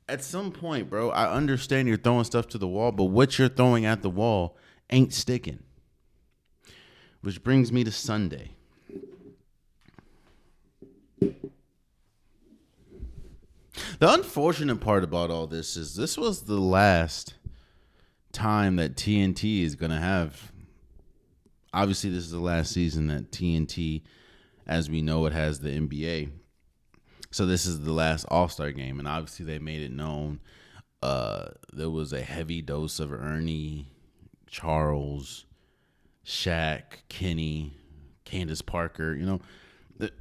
At some point, bro, I understand you're throwing stuff to the wall, but what you're throwing at the wall ain't sticking. Which brings me to Sunday. The unfortunate part about all this is this was the last time that TNT is going to have. Obviously, this is the last season that TNT, as we know it, has the NBA. So this is the last All-Star game, and obviously they made it known there was a heavy dose of Ernie, Charles, Shaq, Kenny, Candace Parker.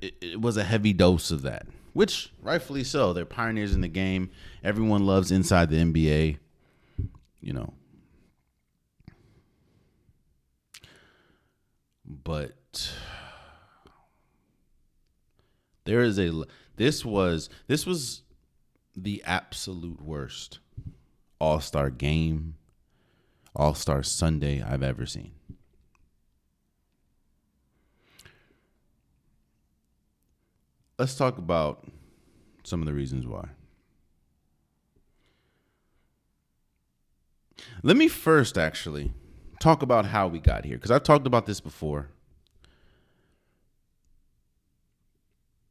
It was a heavy dose of that, which rightfully so. They're pioneers in the game. Everyone loves inside the NBA. You know, but there is a this was the absolute worst All-Star game, All-Star Sunday I've ever seen. Let's talk about some of the reasons why. Let me first actually talk about how we got here, because I've talked about this before.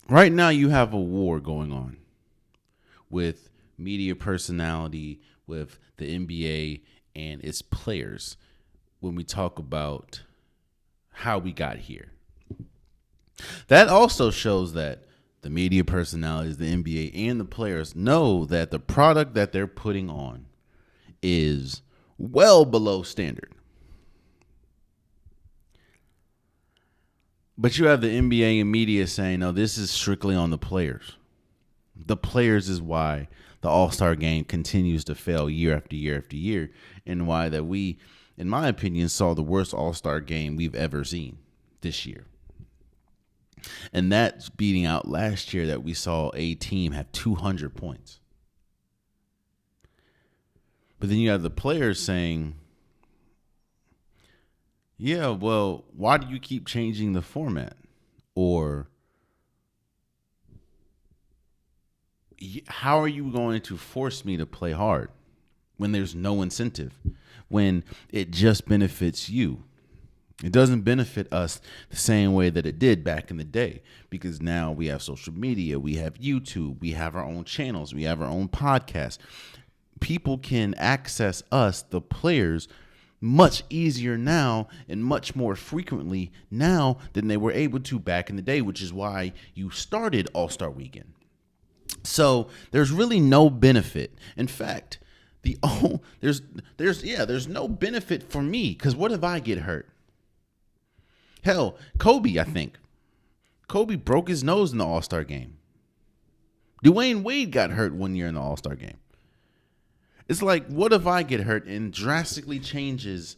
Right now, you have a war going on with media personality, with the NBA and its players when we talk about how we got here. That also shows that the media personalities, the NBA, and the players know that the product that they're putting on is well below standard. But you have the NBA and media saying, no, this is strictly on the players. The players is why the All-Star game continues to fail year after year after year, and why that we, in my opinion, saw the worst All-Star game we've ever seen this year. And that's beating out last year that we saw a team have 200 points. But then you have the players saying, yeah, well, why do you keep changing the format? Or how are you going to force me to play hard when there's no incentive, when it just benefits you? It doesn't benefit us the same way that it did back in the day, because now we have social media, we have YouTube, we have our own channels, we have our own podcast. People can access us, the players, much easier now and much more frequently now than they were able to back in the day, which is why you started All-Star Weekend. So there's really no benefit. In fact, there's no benefit for me, because what if I get hurt? Hell, Kobe broke his nose in the All-Star game. Dwayne Wade got hurt one year in the All-Star game. It's like, what if I get hurt and drastically changes?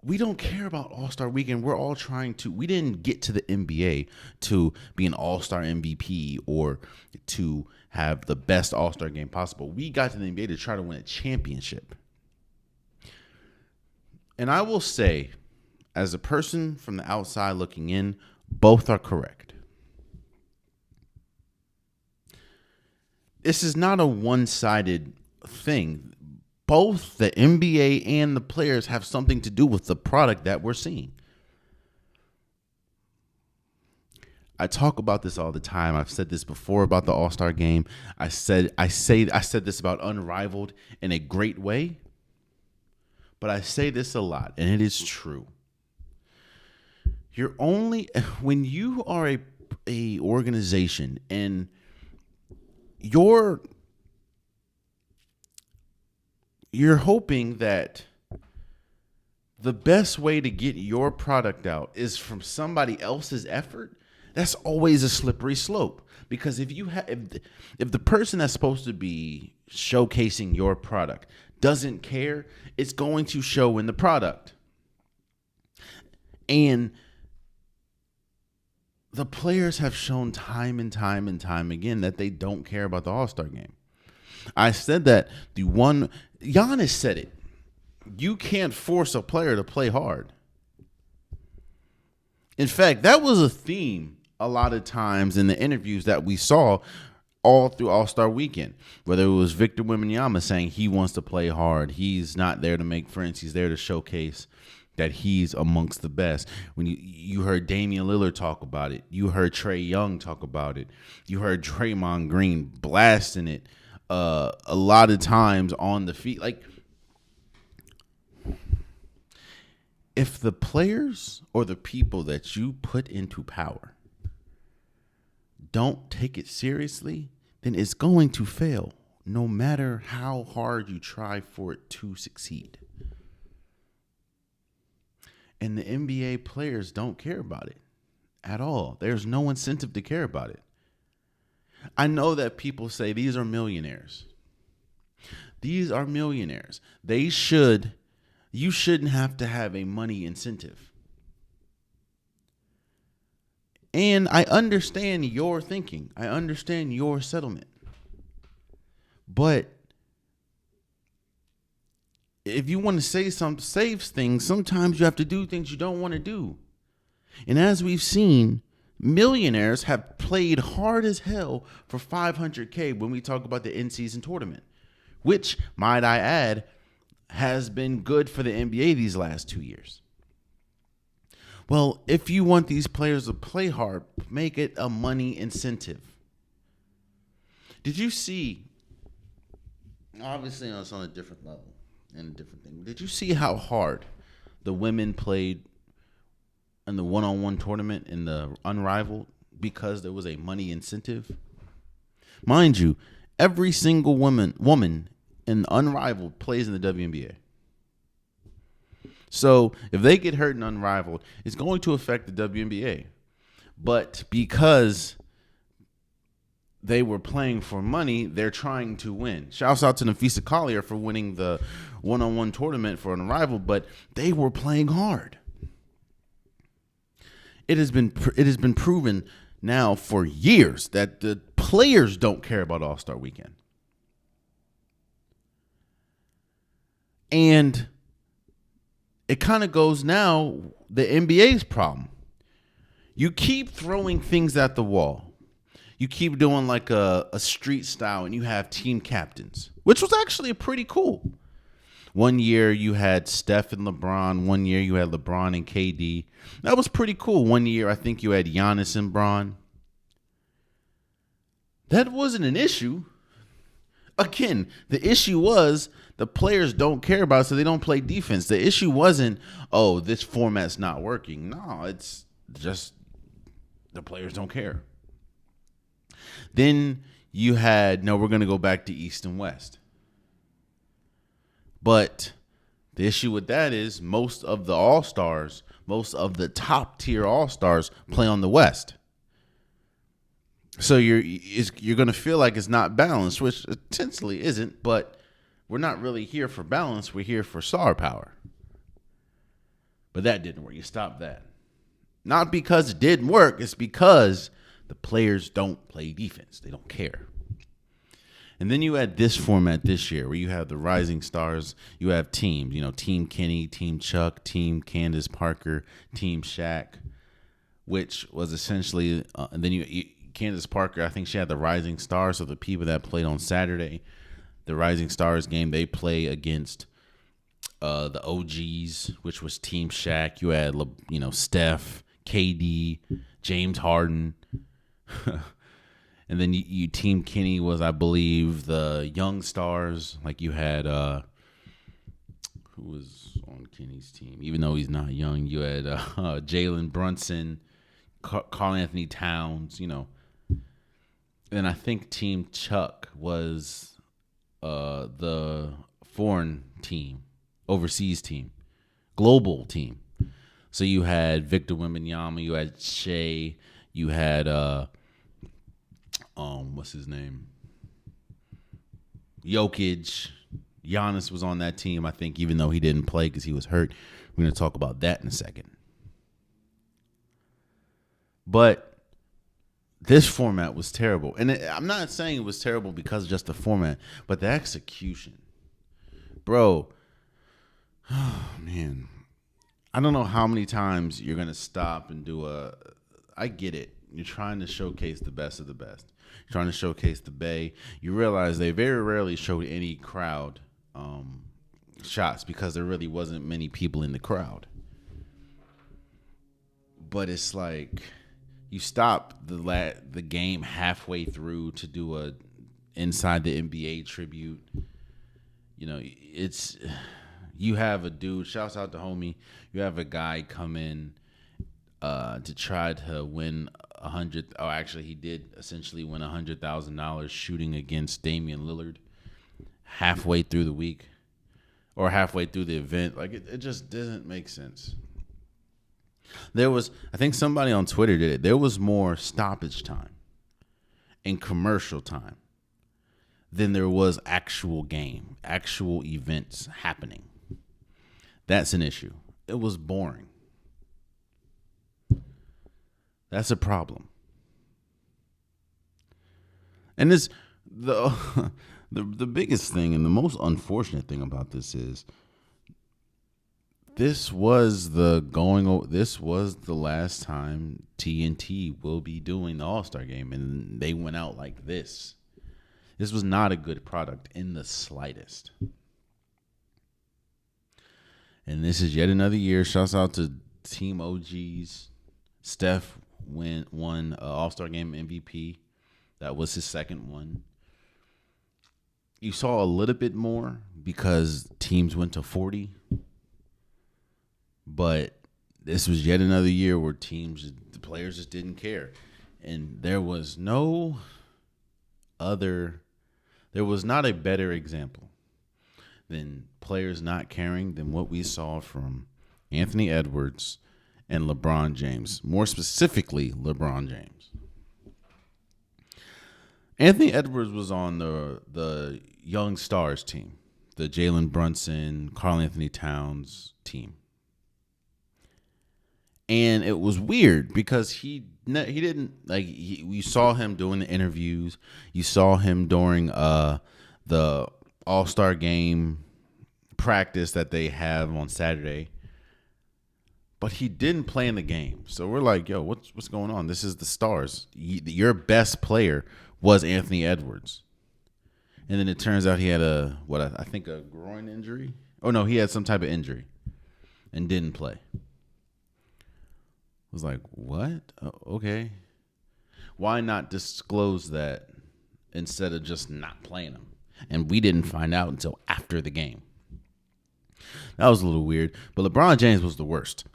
We don't care about All-Star Weekend. We're all we didn't get to the NBA to be an All-Star MVP or to have the best All-Star game possible. We got to the NBA to try to win a championship. And I will say, as a person from the outside looking in, both are correct. This is not a one-sided thing. Both the NBA and the players have something to do with the product that we're seeing. I talk about this all the time. I've said this before about the All-Star game. I said this about Unrivaled in a great way, but I say this a lot, and it is true. When you are a organization and you're hoping that the best way to get your product out is from somebody else's effort, that's always a slippery slope. Because if the person that's supposed to be showcasing your product doesn't care, it's going to show in the product. And the players have shown time and time and time again that they don't care about the All-Star game. I said that Giannis said it. You can't force a player to play hard. In fact, that was a theme a lot of times in the interviews that we saw all through All-Star weekend. Whether it was Victor Wembanyama saying he wants to play hard, he's not there to make friends, he's there to showcase that he's amongst the best. When you heard Damian Lillard talk about it, you heard Trae Young talk about it, you heard Draymond Green blasting it a lot of times on the feet. Like, if the players or the people that you put into power don't take it seriously, then it's going to fail, no matter how hard you try for it to succeed. And the NBA players don't care about it at all. There's no incentive to care about it. I know that people say these are millionaires. These are millionaires. You shouldn't have to have a money incentive. And I understand your thinking. I understand your settlement. But if you want to save things, sometimes you have to do things you don't want to do. And as we've seen, millionaires have played hard as hell for $500K when we talk about the in-season tournament, which, might I add, has been good for the NBA these last 2 years. Well, if you want these players to play hard, make it a money incentive. Did you see, obviously it's on a different level and a different thing, did you see how hard the women played in the one-on-one tournament in the Unrivaled because there was a money incentive? Mind you, every single woman in Unrivaled plays in the WNBA. So if they get hurt in Unrivaled, it's going to affect the WNBA. But because they were playing for money, they're trying to win. Shouts out to Nafisa Collier for winning the one-on-one tournament for Unrivaled, but they were playing hard. It has been proven now for years that the players don't care about All-Star Weekend. And it kind of goes now the NBA's problem. You keep throwing things at the wall. You keep doing like a street style, and you have team captains, which was actually pretty cool. One year you had Steph and LeBron. One year you had LeBron and KD. That was pretty cool. One year I think you had Giannis and Bron. That wasn't an issue. Again, the issue was the players don't care about it, so they don't play defense. The issue wasn't, oh, this format's not working. No, it's just the players don't care. Then you had, no, we're going to go back to East and West. But the issue with that is most of the All-Stars, most of the top-tier All-Stars play on the West. So you're going to feel like it's not balanced, which essentially isn't, but we're not really here for balance. We're here for star power. But that didn't work. You stopped that. Not because it didn't work. It's because the players don't play defense. They don't care. And then you had this format this year where you have the Rising Stars. You have teams, Team Kenny, Team Chuck, Team Candace Parker, Team Shaq, which was essentially, and then Candace Parker, I think she had the Rising Stars, so the people that played on Saturday, the Rising Stars game, they play against the OGs, which was Team Shaq. You had, Steph, KD, James Harden. And then you Team Kenny was, I believe, the Young Stars. Like you had, who was on Kenny's team? Even though he's not young, you had Jalen Brunson, Karl Anthony Towns, And I think Team Chuck was the foreign team, overseas team, global team. So you had Victor Wembanyama, you had Shea, you had what's his name? Jokic. Giannis was on that team, I think, even though he didn't play because he was hurt. We're going to talk about that in a second. But this format was terrible. And I'm not saying it was terrible because of just the format, but the execution. Bro, oh, man. I don't know how many times you're going to stop and do I get it. You're trying to showcase the best of the best. trying to showcase the Bay. You realize they very rarely showed any crowd shots because there really wasn't many people in the crowd. But it's like you stop the game halfway through to do a inside the NBA tribute. You know, it's you have a dude. Shouts out to homie. You have a guy come in to try to win $100. Oh, actually, he did essentially win $100,000 shooting against Damian Lillard halfway through the week or halfway through the event. Like it just doesn't make sense. There was, I think somebody on Twitter did it. There was more stoppage time and commercial time than there was actual game, actual events happening. That's an issue. It was boring. That's a problem. And this the the biggest thing and the most unfortunate thing about this is this was the last time TNT will be doing the All-Star game, and they went out like this. This was not a good product in the slightest. And this is yet another year. Shouts out to Team OGs. Steph won All-Star Game MVP. That was his second one. You saw a little bit more because teams went to 40. But this was yet another year where the players just didn't care. And there was not a better example than players not caring than what we saw from Anthony Edwards and LeBron James. More specifically, LeBron James. Anthony Edwards was on the Young Stars team, the Jalen Brunson, Karl Anthony Towns team. And it was weird because he didn't like. We saw him doing the interviews. You saw him during the All-Star game practice that they have on Saturday. But he didn't play in the game. So we're like, yo, what's going on? This is the Stars. Your best player was Anthony Edwards. And then it turns out he had a groin injury. Oh, no, he had some type of injury and didn't play. I was like, what? Oh, okay. Why not disclose that instead of just not playing him? And we didn't find out until after the game. That was a little weird. But LeBron James was the worst.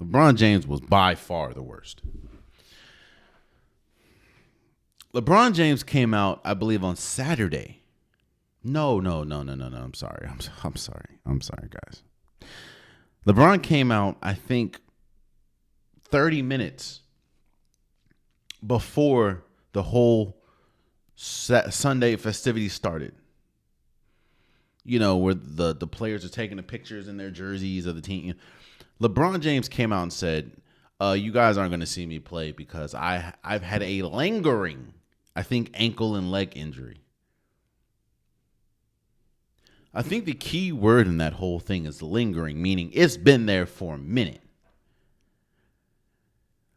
LeBron James was by far the worst. LeBron James came out, I believe, on Saturday. No. I'm sorry. I'm sorry, guys. LeBron came out, I think, 30 minutes before the whole Sunday festivities started. You know, where the players are taking the pictures in their jerseys of the team. LeBron James came out and said, you guys aren't going to see me play because I've had a lingering, I think, ankle and leg injury. I think the key word in that whole thing is lingering, meaning it's been there for a minute.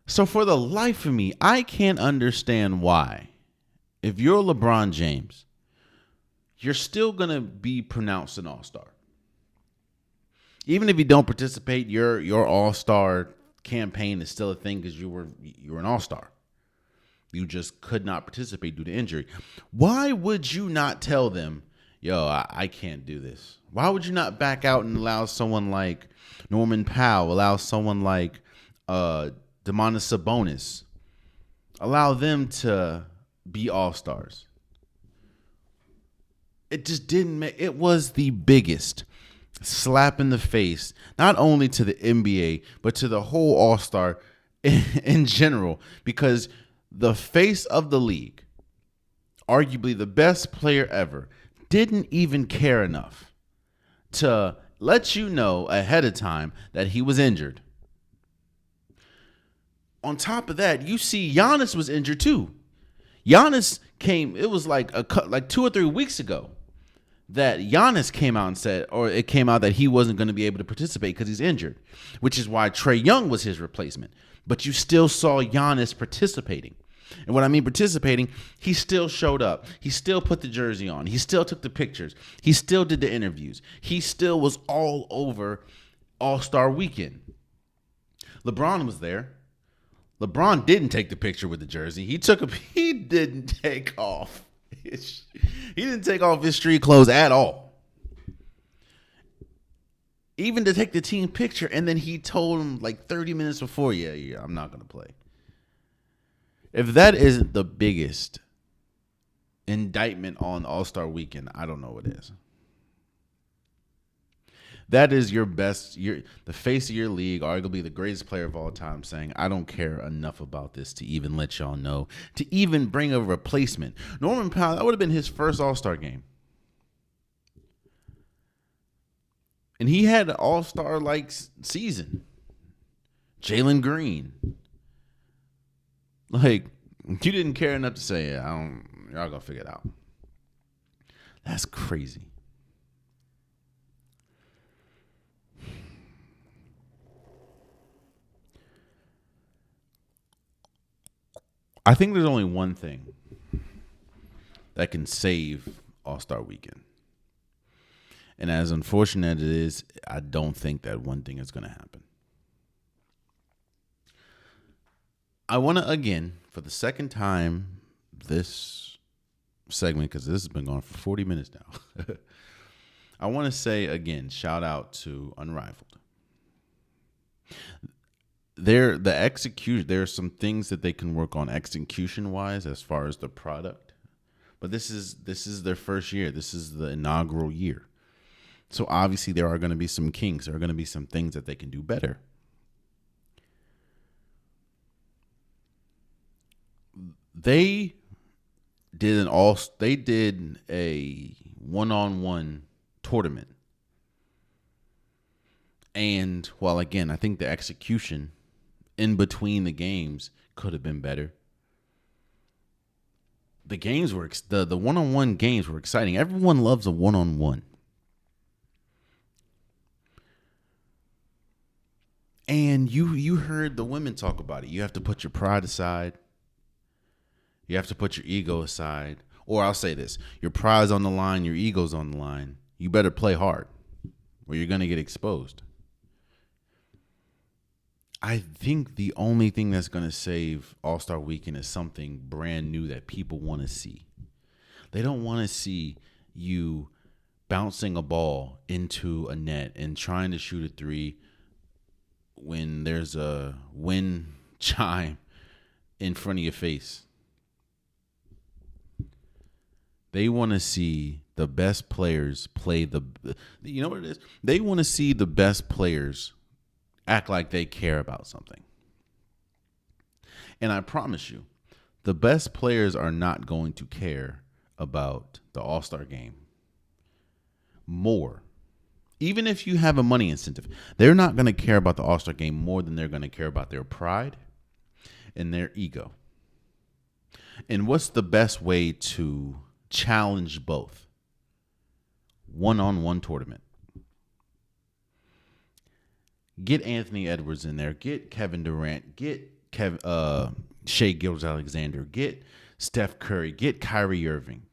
So for the life of me, I can't understand why, if you're LeBron James, you're still going to be pronounced an all-star. Even if you don't participate, your all-star campaign is still a thing because you were an all-star. You just could not participate due to injury. Why would you not tell them, yo, I can't do this? Why would you not back out and allow someone like Norman Powell, allow someone like Domantas Sabonis, allow them to be all-stars? It just didn't make, it was the biggest slap in the face, not only to the NBA, but to the whole all-star in general, because the face of the league, arguably the best player ever, didn't even care enough to let you know ahead of time that he was injured. On top of that, you see Giannis was injured too. Giannis came, it was like 2 or 3 weeks ago that Giannis came out and said, or it came out that he wasn't going to be able to participate because he's injured, which is why Trae Young was his replacement. But you still saw Giannis participating. And what I mean participating, he still showed up. He still put the jersey on. He still took the pictures. He still did the interviews. He still was all over All-Star Weekend. LeBron was there. LeBron didn't take the picture with the jersey. He didn't take off. He didn't take off his street clothes at all. Even to take the team picture, and then he told him like 30 minutes before, yeah, I'm not going to play. If that isn't the biggest indictment on All-Star Weekend, I don't know what is. That is your best, the face of your league, arguably the greatest player of all time, saying, I don't care enough about this to even let y'all know, to even bring a replacement. Norman Powell, that would have been his first All-Star game. And he had an All-Star-like season. Jalen Green. Like, you didn't care enough to say, y'all gonna figure it out. That's crazy. I think there's only one thing that can save All-Star Weekend. And as unfortunate as it is, I don't think that one thing is going to happen. I want to, again, for the second time this segment, because this has been going for 40 minutes now, I want to say, again, shout out to Unrivaled. There are some things that they can work on execution-wise as far as the product. But this is their first year. This is the inaugural year. So obviously there are going to be some kinks. There are going to be some things that they can do better. They did a one-on-one tournament. And while again, I think the execution in between the games could have been better. The games were the one-on-one games were exciting. Everyone loves a one-on-one. And you heard the women talk about it. You have to put your pride aside. You have to put your ego aside. Or I'll say this, your pride's on the line, your ego's on the line. You better play hard or you're going to get exposed. I think the only thing that's going to save All-Star Weekend is something brand new that people want to see. They don't want to see you bouncing a ball into a net and trying to shoot a three when there's a wind chime in front of your face. They want to see the best players play you know what it is? They want to see the best players act like they care about something. And I promise you, the best players are not going to care about the All-Star game more. Even if you have a money incentive, they're not going to care about the All-Star game more than they're going to care about their pride and their ego. And what's the best way to challenge both? One-on-one tournament. Get Anthony Edwards in there. Get Kevin Durant. Get Shai Gilgeous-Alexander. Get Steph Curry. Get Kyrie Irving.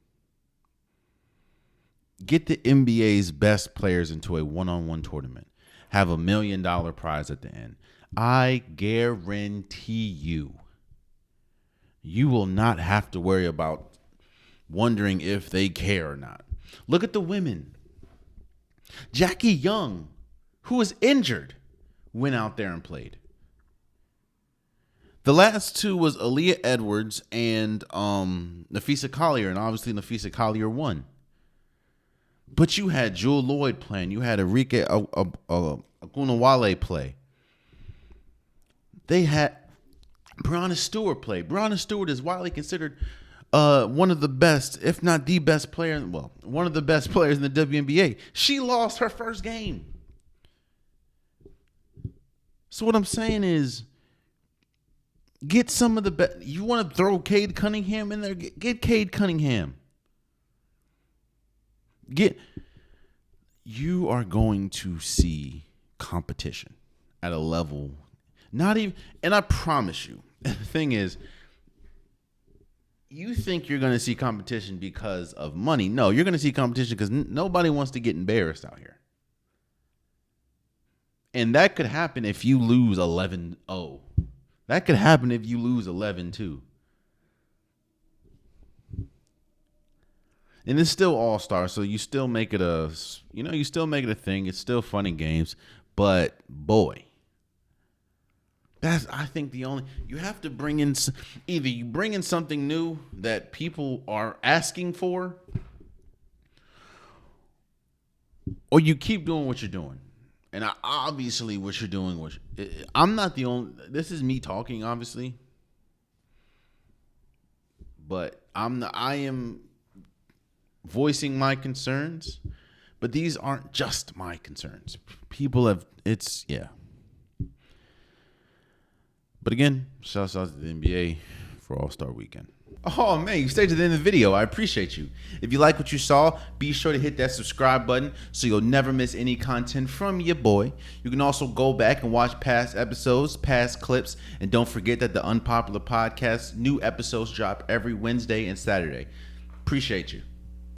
Get the NBA's best players into a one-on-one tournament. Have $1 million prize at the end. I guarantee you will not have to worry about wondering if they care or not. Look at the women. Jackie Young, who was injured, went out there and played. The last two was Aaliyah Edwards and Nafisa Collier, and obviously Nafisa Collier won. But you had Jewel Lloyd playing. You had Enrique Agunawale play. They had Breonna Stewart play. Breonna Stewart is widely considered one of the best, if not the best player, one of the best players in the WNBA. She lost her first game. So what I'm saying is, get some of the best. You want to throw Cade Cunningham in there? Get Cade Cunningham. You are going to see competition at a level not even, and I promise you, the thing is, You think you're going to see competition because of money. No, you're going to see competition because nobody wants to get embarrassed out here. And that could happen if you lose 11-0. That could happen if you lose 11-2. And it's still All-Star, so you still make it a thing. It's still fun and games. But, boy, I think you have to bring in, either you bring in something new that people are asking for, or you keep doing what you're doing. And obviously what you're doing, I'm not the only, this is me talking, obviously. But I am voicing my concerns, but these aren't just my concerns. But again, shouts out to the NBA for All-Star Weekend. Oh man, you stayed to the end of the video. I appreciate you. If you like what you saw, be sure to hit that subscribe button so you'll never miss any content from your boy. You can also go back and watch past episodes, past clips, and don't forget that the Unpopular Podcast, new episodes drop every Wednesday and Saturday. Appreciate you.